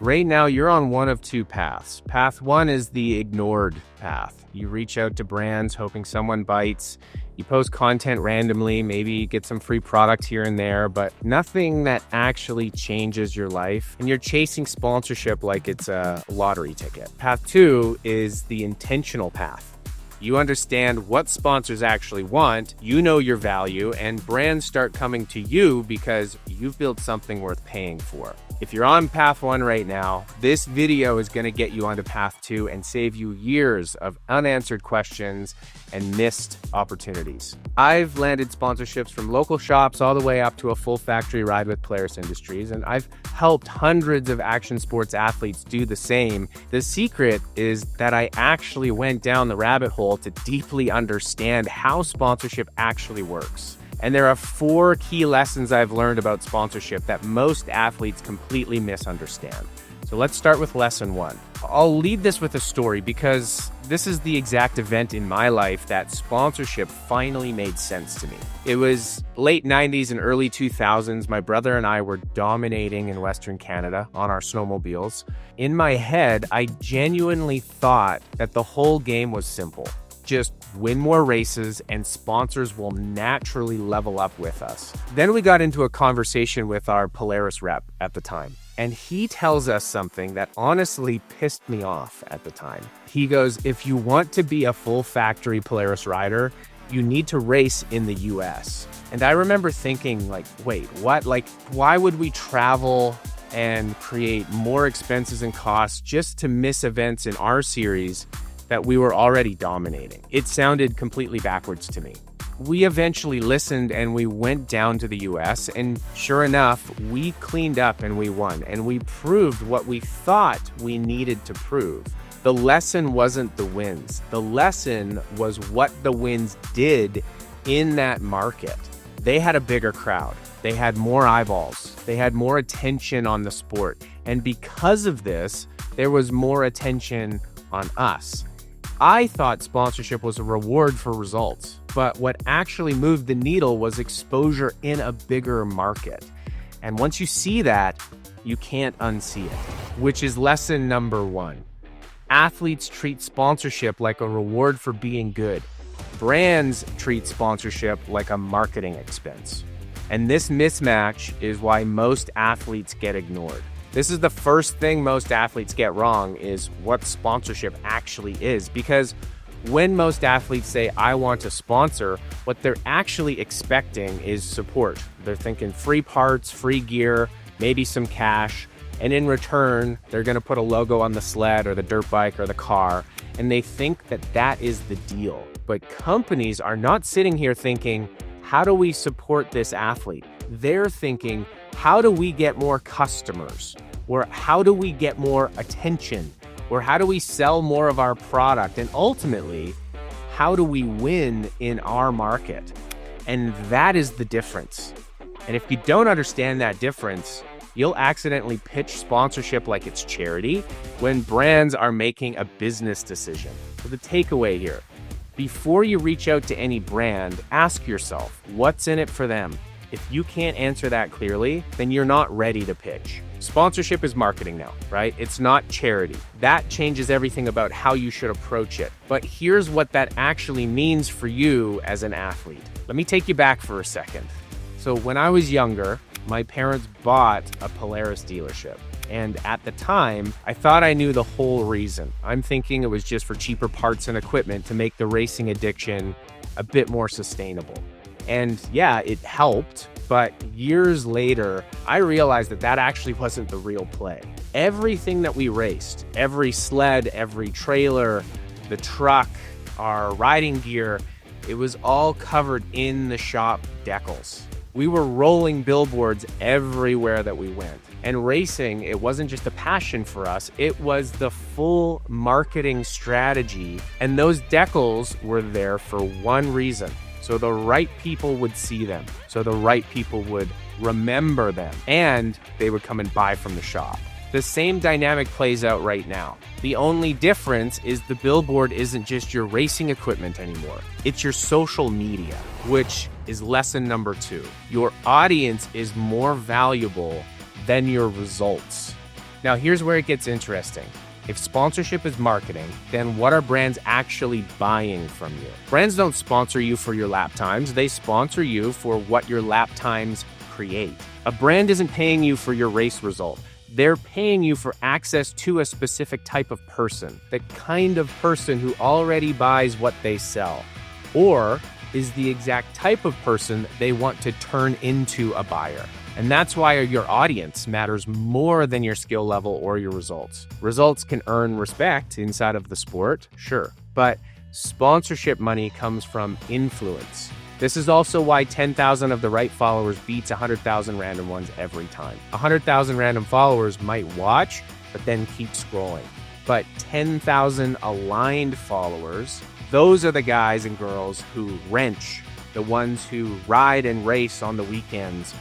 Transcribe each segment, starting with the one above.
Right now, you're on one of two paths. Path one is the ignored path. You reach out to brands hoping someone bites. You post content randomly, maybe get some free product here and there, but nothing that actually changes your life. And you're chasing sponsorship like it's a lottery ticket. Path two is the intentional path. You understand what sponsors actually want, you know your value, and brands start coming to you because you've built something worth paying for. If you're on path one right now, this video is going to get you onto path two and save you years of unanswered questions and missed opportunities. I've landed sponsorships from local shops all the way up to a full factory ride with Polaris Industries, and I've helped hundreds of action sports athletes do the same. The secret is that I actually went down the rabbit hole to deeply understand how sponsorship actually works. And there are 4 key lessons I've learned about sponsorship that most athletes completely misunderstand. So let's start with lesson 1. I'll lead this with a story because this is the exact event in my life that sponsorship finally made sense to me. It was late 90s and early 2000s. My brother and I were dominating in Western Canada on our snowmobiles. In my head, I genuinely thought that the whole game was simple. Just win more races and sponsors will naturally level up with us. Then we got into a conversation with our Polaris rep at the time, and he tells us something that honestly pissed me off at the time. He goes, if you want to be a full factory Polaris rider, you need to race in the US. And I remember thinking like, wait, what? Like, why would we travel and create more expenses and costs just to miss events in our series that we were already dominating? It sounded completely backwards to me. We eventually listened and we went down to the US, and sure enough, we cleaned up and we won, and we proved what we thought we needed to prove. The lesson wasn't the wins. The lesson was what the wins did in that market. They had a bigger crowd. They had more eyeballs. They had more attention on the sport. And because of this, there was more attention on us. I thought sponsorship was a reward for results, but what actually moved the needle was exposure in a bigger market. And once you see that, you can't unsee it, which is lesson number 1. Athletes treat sponsorship like a reward for being good. Brands treat sponsorship like a marketing expense. And this mismatch is why most athletes get ignored. This is the first thing most athletes get wrong, is what sponsorship actually is. Because when most athletes say, I want to sponsor, what they're actually expecting is support. They're thinking free parts, free gear, maybe some cash. And in return, they're going to put a logo on the sled or the dirt bike or the car. And they think that that is the deal. But companies are not sitting here thinking, how do we support this athlete? They're thinking, how do we get more customers? Or how do we get more attention? Or how do we sell more of our product? And ultimately, how do we win in our market? And that is the difference. And if you don't understand that difference, you'll accidentally pitch sponsorship like it's charity when brands are making a business decision. So the takeaway here, before you reach out to any brand, ask yourself, what's in it for them? If you can't answer that clearly, then you're not ready to pitch. Sponsorship is marketing now, right? It's not charity. That changes everything about how you should approach it. But here's what that actually means for you as an athlete. Let me take you back for a second. So when I was younger, my parents bought a Polaris dealership. And at the time, I thought I knew the whole reason. I'm thinking it was just for cheaper parts and equipment to make the racing addiction a bit more sustainable. And yeah, it helped, but years later, I realized that that actually wasn't the real play. Everything that we raced, every sled, every trailer, the truck, our riding gear, it was all covered in the shop decals. We were rolling billboards everywhere that we went. And racing, it wasn't just a passion for us, it was the full marketing strategy. And those decals were there for one reason. So the right people would see them. So the right people would remember them. And they would come and buy from the shop. The same dynamic plays out right now. The only difference is the billboard isn't just your racing equipment anymore. It's your social media, which is lesson number 2. Your audience is more valuable than your results. Now, here's where it gets interesting. If sponsorship is marketing, then what are brands actually buying from you? Brands don't sponsor you for your lap times. They sponsor you for what your lap times create. A brand isn't paying you for your race result. They're paying you for access to a specific type of person, the kind of person who already buys what they sell, or is the exact type of person they want to turn into a buyer. And that's why your audience matters more than your skill level or your results. Results can earn respect inside of the sport, sure, but sponsorship money comes from influence. This is also why 10,000 of the right followers beats 100,000 random ones every time. 100,000 random followers might watch, but then keep scrolling. But 10,000 aligned followers, those are the guys and girls who wrench, the ones who ride and race on the weekends,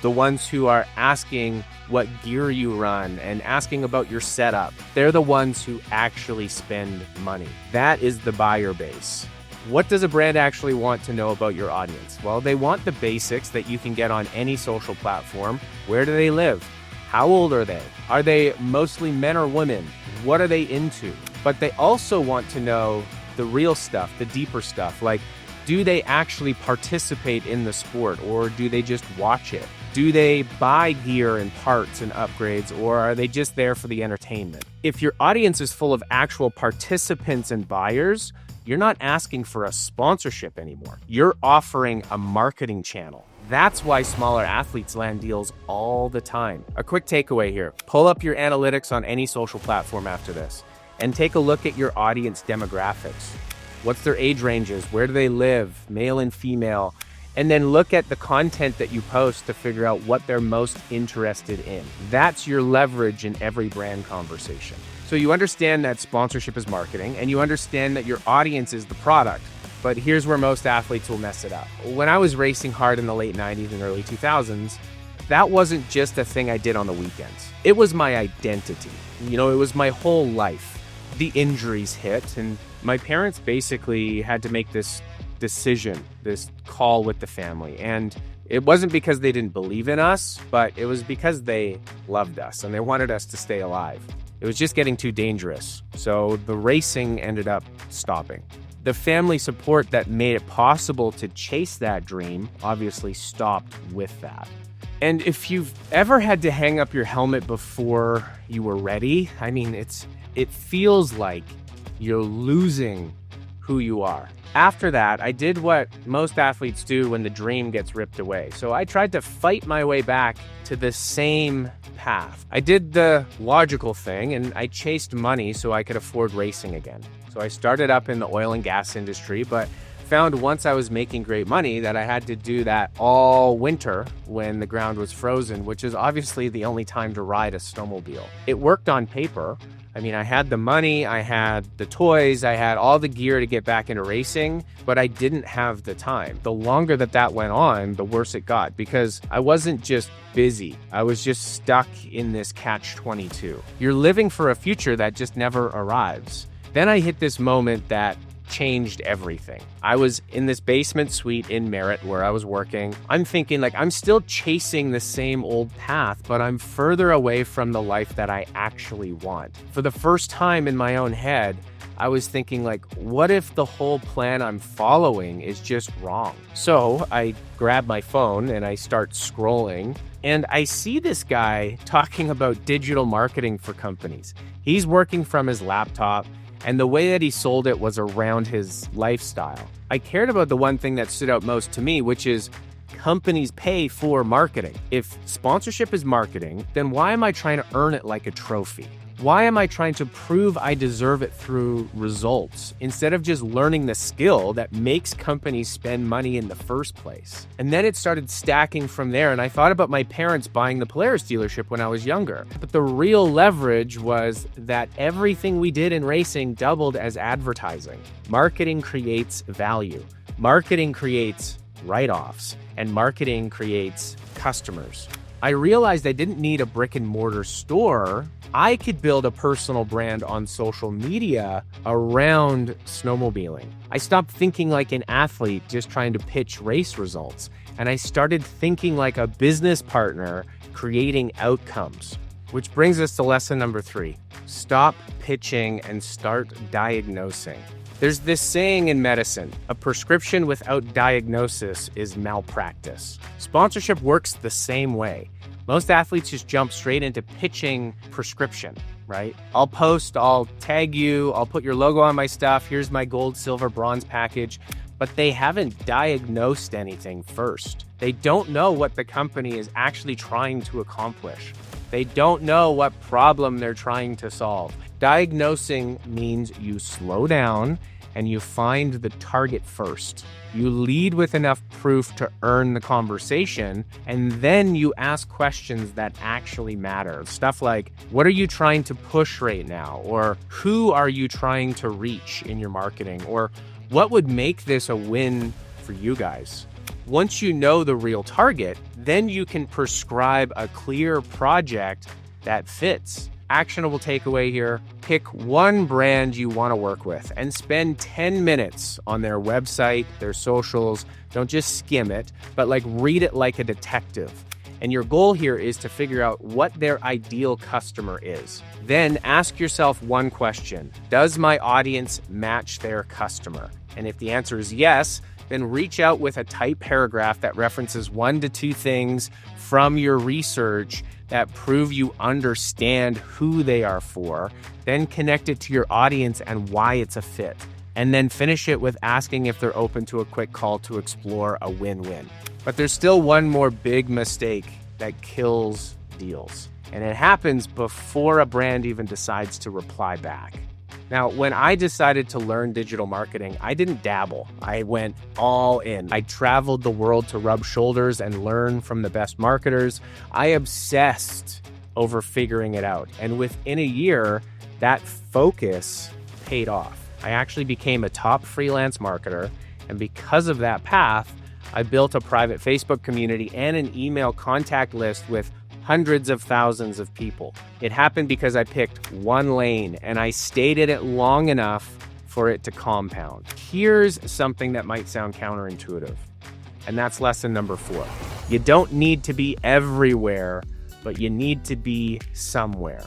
the ones who are asking what gear you run and asking about your setup. They're the ones who actually spend money. That is the buyer base. What does a brand actually want to know about your audience? Well, they want the basics that you can get on any social platform. Where do they live? How old are they? Are they mostly men or women? What are they into? But they also want to know the real stuff, the deeper stuff, like, do they actually participate in the sport, or do they just watch it? Do they buy gear and parts and upgrades, or are they just there for the entertainment? If your audience is full of actual participants and buyers, you're not asking for a sponsorship anymore. You're offering a marketing channel. That's why smaller athletes land deals all the time. A quick takeaway here. Pull up your analytics on any social platform after this and take a look at your audience demographics. What's their age ranges? Where do they live? Male and female. And then look at the content that you post to figure out what they're most interested in. That's your leverage in every brand conversation. So you understand that sponsorship is marketing, and you understand that your audience is the product. But here's where most athletes will mess it up. When I was racing hard in the late 90s and early 2000s, that wasn't just a thing I did on the weekends. It was my identity. It was my whole life. The injuries hit, and my parents basically had to make this decision, this call with the family. And it wasn't because they didn't believe in us, but it was because they loved us and they wanted us to stay alive. It was just getting too dangerous. So the racing ended up stopping. The family support that made it possible to chase that dream obviously stopped with that. And if you've ever had to hang up your helmet before you were ready, it feels like you're losing who you are. After that, I did what most athletes do when the dream gets ripped away. So I tried to fight my way back to the same path. I did the logical thing and I chased money so I could afford racing again. So I started up in the oil and gas industry, but found once I was making great money that I had to do that all winter when the ground was frozen, which is obviously the only time to ride a snowmobile. It worked on paper. I had the money, I had the toys, I had all the gear to get back into racing, but I didn't have the time. The longer that went on, the worse it got, because I wasn't just busy. I was just stuck in this catch-22. You're living for a future that just never arrives. Then I hit this moment that changed everything. I was in this basement suite in Merritt where I was working. I'm thinking I'm still chasing the same old path, but I'm further away from the life that I actually want. For the first time in my own head, I was thinking what if the whole plan I'm following is just wrong? So I grab my phone and I start scrolling, and I see this guy talking about digital marketing for companies. He's working from his laptop, and the way that he sold it was around his lifestyle. I cared about the one thing that stood out most to me, which is companies pay for marketing. If sponsorship is marketing, then why am I trying to earn it like a trophy? Why am I trying to prove I deserve it through results instead of just learning the skill that makes companies spend money in the first place? And then it started stacking from there, and I thought about my parents buying the Polaris dealership when I was younger. But the real leverage was that everything we did in racing doubled as advertising. Marketing creates value. Marketing creates write-offs, and marketing creates customers. I realized I didn't need a brick and mortar store. I could build a personal brand on social media around snowmobiling. I stopped thinking like an athlete just trying to pitch race results, and I started thinking like a business partner creating outcomes. Which brings us to lesson number 3. Stop pitching and start diagnosing. There's this saying in medicine, a prescription without diagnosis is malpractice. Sponsorship works the same way. Most athletes just jump straight into pitching prescription, right? I'll post, I'll tag you, I'll put your logo on my stuff, here's my gold, silver, bronze package, but they haven't diagnosed anything first. They don't know what the company is actually trying to accomplish. They don't know what problem they're trying to solve. Diagnosing means you slow down and you find the target first. You lead with enough proof to earn the conversation, and then you ask questions that actually matter. Stuff like, what are you trying to push right now? Or who are you trying to reach in your marketing? Or what would make this a win for you guys? Once you know the real target, then you can prescribe a clear project that fits. Actionable takeaway here, pick one brand you want to work with and spend 10 minutes on their website, their socials. Don't just skim it, but read it like a detective. And your goal here is to figure out what their ideal customer is. Then ask yourself one question: does my audience match their customer? And if the answer is yes, then reach out with a tight paragraph that references 1 to 2 things from your research that prove you understand who they are for. Then connect it to your audience and why it's a fit. And then finish it with asking if they're open to a quick call to explore a win-win. But there's still one more big mistake that kills deals. And it happens before a brand even decides to reply back. Now, when I decided to learn digital marketing, I didn't dabble. I went all in. I traveled the world to rub shoulders and learn from the best marketers. I obsessed over figuring it out. And within a year, that focus paid off. I actually became a top freelance marketer. And because of that path, I built a private Facebook community and an email contact list with hundreds of thousands of people. It happened because I picked one lane and I stayed in it long enough for it to compound. Here's something that might sound counterintuitive, and that's lesson number 4. You don't need to be everywhere, but you need to be somewhere.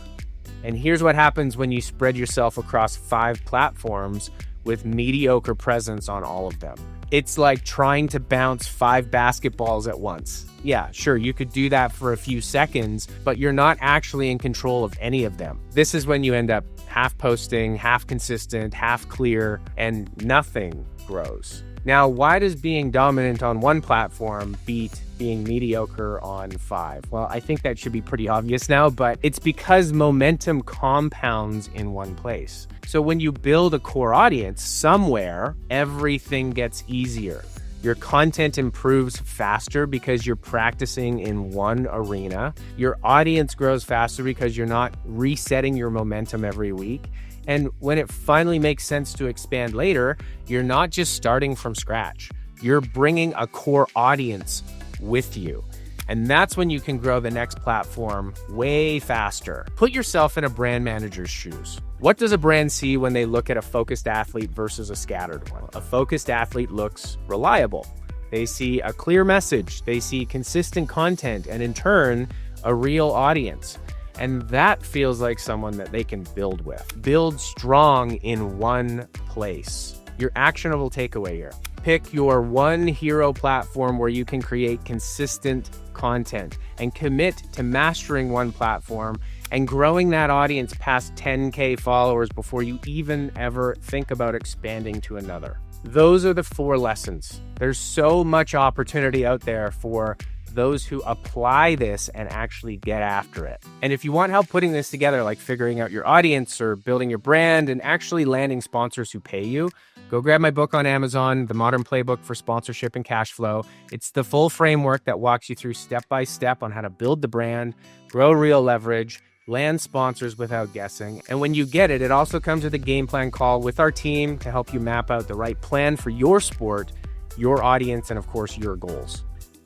And here's what happens when you spread yourself across 5 platforms with mediocre presence on all of them. It's like trying to bounce 5 basketballs at once. Yeah, sure, you could do that for a few seconds, but you're not actually in control of any of them. This is when you end up half posting, half consistent, half clear, and nothing grows. Now, why does being dominant on one platform beat being mediocre on 5? Well, I think that should be pretty obvious now, but it's because momentum compounds in one place. So when you build a core audience somewhere, everything gets easier. Your content improves faster because you're practicing in one arena. Your audience grows faster because you're not resetting your momentum every week. And when it finally makes sense to expand later, you're not just starting from scratch. You're bringing a core audience with you. And that's when you can grow the next platform way faster. Put yourself in a brand manager's shoes. What does a brand see when they look at a focused athlete versus a scattered one? A focused athlete looks reliable. They see a clear message. They see consistent content, and in turn, a real audience. And that feels like someone that they can build with. Build strong in one place. Your actionable takeaway here. Pick your one hero platform where you can create consistent content and commit to mastering one platform and growing that audience past 10K followers before you even ever think about expanding to another. Those are the 4 lessons. There's so much opportunity out there for those who apply this and actually get after it. And if you want help putting this together, like figuring out your audience or building your brand and actually landing sponsors who pay you, go grab my book on Amazon, The Modern Playbook for Sponsorship and Cash Flow. It's the full framework that walks you through step by step on how to build the brand, grow real leverage, land sponsors without guessing. And when you get it, it also comes with a game plan call with our team to help you map out the right plan for your sport, your audience, and of course, your goals.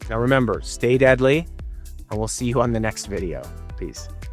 Now remember, stay deadly, and we'll see you on the next video. Peace.